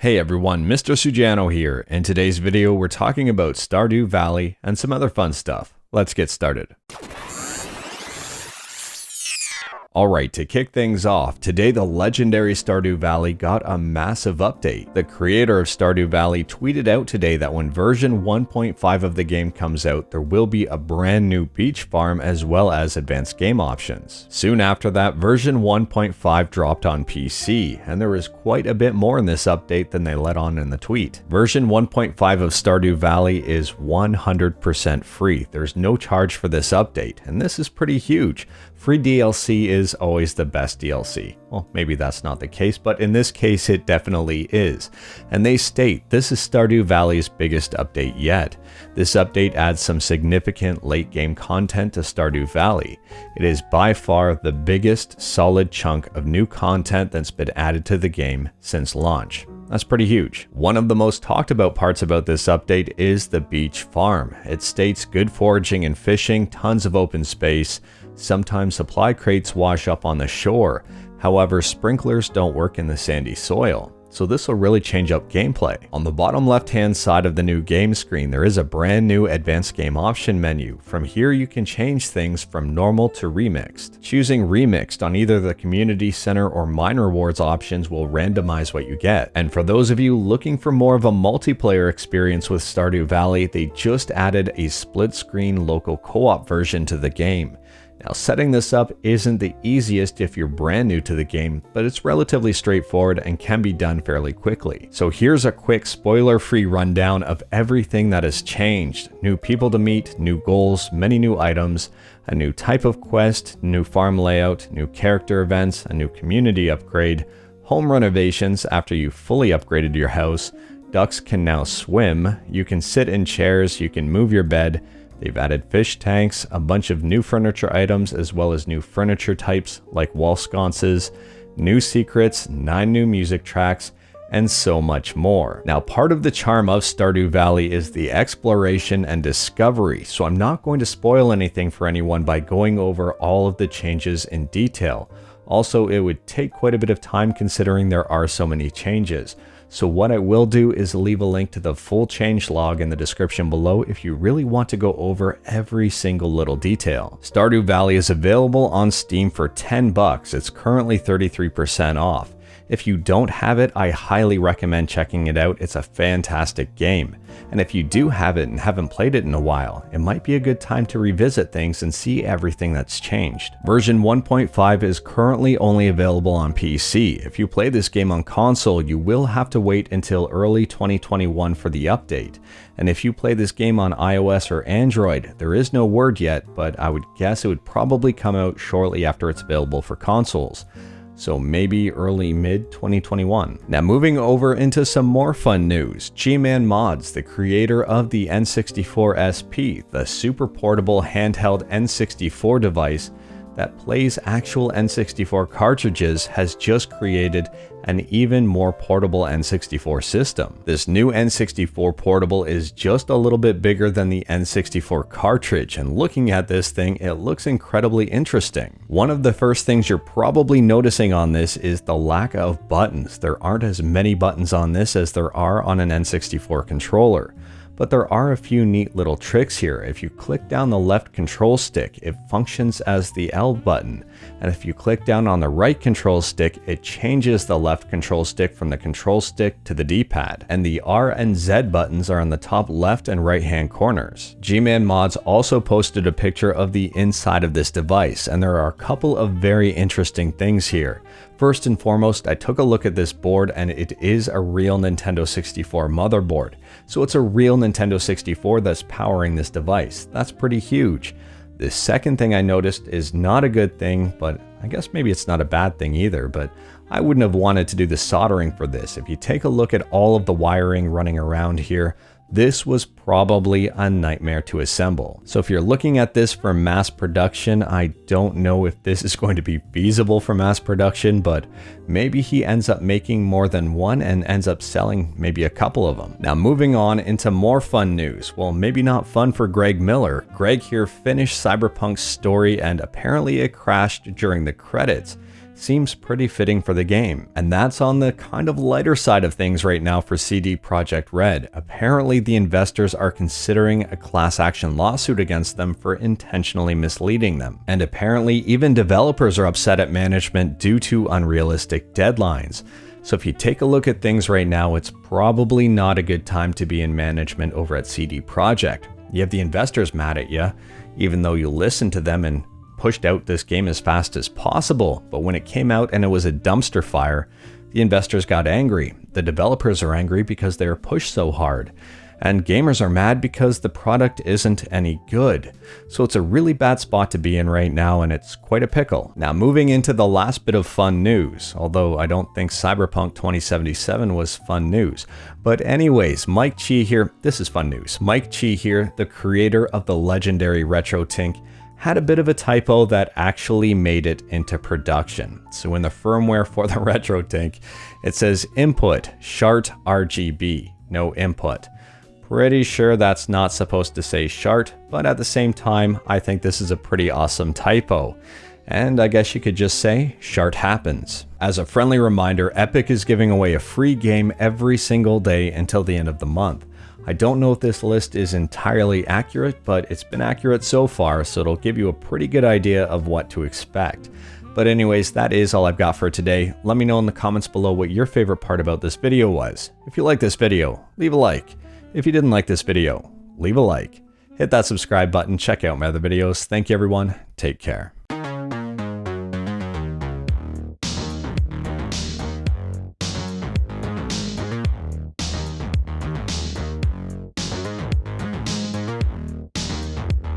Hey everyone, Mr. Sujano here. In today's video, we're talking about Stardew Valley and some other fun stuff. Let's get started. Alright, to kick things off, today the legendary Stardew Valley got a massive update. The creator of Stardew Valley tweeted out today that when version 1.5 of the game comes out, there will be a brand new beach farm as well as advanced game options. Soon after that, version 1.5 dropped on PC, and there is quite a bit more in this update than they let on in the tweet. Version 1.5 of Stardew Valley is 100% free. There's no charge for this update, and this is pretty huge. Free DLC is always the best DLC. Well, maybe that's not the case, but in this case it definitely is. And they state this is Stardew Valley's biggest update yet. This update adds some significant late game content to Stardew Valley. It is by far the biggest solid chunk of new content that's been added to the game since launch. That's pretty huge. One of the most talked about parts about this update is the beach farm. It states good foraging and fishing, tons of open space. Sometimes supply crates wash up on the shore. However, sprinklers don't work in the sandy soil. So this will really change up gameplay. On the bottom left hand side of the new game screen, there is a brand new advanced game option menu. From here you can change things from normal to remixed. Choosing remixed on either the community center or mine rewards options will randomize what you get. And for those of you looking for more of a multiplayer experience with Stardew Valley, they just added a split screen local co-op version to the game. Now, setting this up isn't the easiest if you're brand new to the game, but it's relatively straightforward and can be done fairly quickly. So here's a quick spoiler-free rundown of everything that has changed. New people to meet, new goals, many new items, a new type of quest, new farm layout, new character events, a new community upgrade, home renovations after you've fully upgraded your house, ducks can now swim, you can sit in chairs, you can move your bed. They've added fish tanks, a bunch of new furniture items, as well as new furniture types like wall sconces, new secrets, 9 new music tracks, and so much more. Now, part of the charm of Stardew Valley is the exploration and discovery, so I'm not going to spoil anything for anyone by going over all of the changes in detail. Also, it would take quite a bit of time considering there are so many changes. So what I will do is leave a link to the full changelog in the description below if you really want to go over every single little detail. Stardew Valley is available on Steam for $10. It's currently 33% off. If you don't have it, I highly recommend checking it out. It's a fantastic game. And if you do have it and haven't played it in a while, it might be a good time to revisit things and see everything that's changed. Version 1.5 is currently only available on PC. If you play this game on console, you will have to wait until early 2021 for the update. And if you play this game on iOS or Android, there is no word yet, but I would guess it would probably come out shortly after it's available for consoles. So maybe early mid-2021. Now moving over into some more fun news, GmanModz, the creator of the N64 SP, the super portable handheld N64 device that plays actual N64 cartridges, has just created an even more portable N64 system. This new N64 portable is just a little bit bigger than the N64 cartridge, and looking at this thing, it looks incredibly interesting. One of the first things you're probably noticing on this is the lack of buttons. There aren't as many buttons on this as there are on an N64 controller. But there are a few neat little tricks here. If you click down the left control stick, it functions as the L button. And if you click down on the right control stick, it changes the left control stick from the control stick to the D-pad. And the R and Z buttons are on the top left and right hand corners. GmanModz also posted a picture of the inside of this device, and there are a couple of very interesting things here. First and foremost, I took a look at this board and it is a real Nintendo 64 motherboard. So it's a real Nintendo 64 that's powering this device. That's pretty huge. The second thing I noticed is not a good thing, but I guess maybe it's not a bad thing either, but I wouldn't have wanted to do the soldering for this. If you take a look at all of the wiring running around here, this was probably a nightmare to assemble. So if you're looking at this for mass production, I don't know if this is going to be feasible for mass production, but maybe he ends up making more than one and ends up selling maybe a couple of them. Now moving on into more fun news. Well, maybe not fun for Greg Miller. Greg here finished Cyberpunk's story and apparently it crashed during the credits. seems pretty fitting for the game. And that's on the kind of lighter side of things right now for CD Projekt Red. Apparently the investors are considering a class action lawsuit against them for intentionally misleading them. And apparently even developers are upset at management due to unrealistic deadlines. So if you take a look at things right now, it's probably not a good time to be in management over at CD Projekt. You have the investors mad at you, even though you listened to them and pushed out this game as fast as possible. But when it came out and it was a dumpster fire, the investors got angry. The developers are angry because they are pushed so hard. And gamers are mad because the product isn't any good. So it's a really bad spot to be in right now, and it's quite a pickle. Now moving into the last bit of fun news, although I don't think Cyberpunk 2077 was fun news. But anyways, Mike Chi here, this is fun news. Mike Chi here, the creator of the legendary RetroTINK, had a bit of a typo that actually made it into production. So in the firmware for the RetroTINK, it says input shart RGB, no input. Pretty sure that's not supposed to say shart, but at the same time, I think this is a pretty awesome typo. And I guess you could just say, shart happens. As a friendly reminder, Epic is giving away a free game every single day until the end of the month. I don't know if this list is entirely accurate, but it's been accurate so far, so it'll give you a pretty good idea of what to expect. But anyways, that is all I've got for today. Let me know in the comments below what your favorite part about this video was. If you like this video, leave a like. If you didn't like this video, leave a like. Hit that subscribe button, check out my other videos. Thank you everyone, take care.